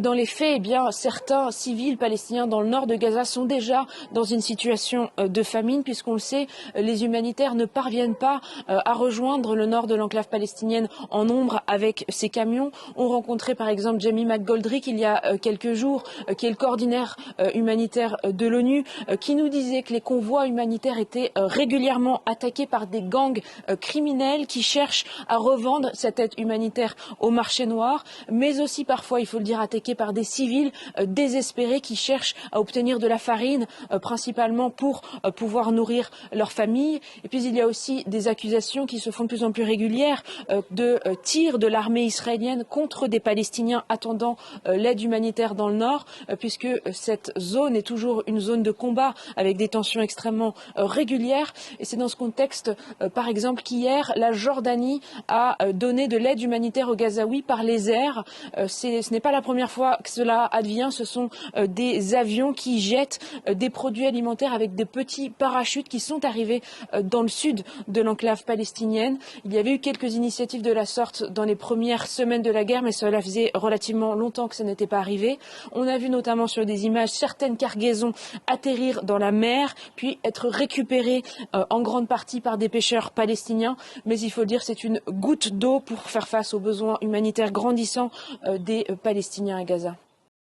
Dans les faits, eh bien, certains civils palestiniens dans le nord de Gaza sont déjà dans une situation de famine, puisqu'on le sait, les humanitaires ne parviennent pas à rejoindre le nord de l'enclave palestinienne en nombre avec ces camions. On rencontrait par exemple Jamie McGoldrick il y a quelques jours, qui est le coordinateur humanitaire de l'ONU, qui nous disait que les convois humanitaires étaient régulièrement attaqués par des gangs criminels qui cherchent à revendre cette aide humanitaire au marché noir, mais aussi parfois, il faut le dire, attaqués par des civils désespérés qui cherchent à obtenir de la farine, principalement pour pouvoir nourrir leur famille. Et puis il y a aussi des accusations qui se font de plus en plus régulières de tirs de l'armée israélienne contre des Palestiniens attendant l'aide humanitaire dans le nord, puisque cette zone est toujours une zone de combat avec des tensions extrêmement régulières. Et c'est dans ce contexte, par exemple, qu'hier, la Jordanie a donné de l'aide humanitaire aux Gazaouis par les airs. Ce n'est pas la première fois que cela advient. Ce sont des avions qui jettent des produits alimentaires avec des petits parachutes qui sont arrivés dans le sud de l'enclave palestinienne. Il y avait eu quelques initiatives de la sorte dans les premières semaines de la guerre, mais cela faisait relativement longtemps que ça n'était pas arrivé. On a vu notamment sur des images certaines cargaisons atterrir dans la mer, puis être récupérées en grande partie par des pêcheurs palestiniens. Mais il faut le dire, c'est une goutte d'eau pour faire face aux besoins humanitaires grandissants des Palestiniens à Gaza.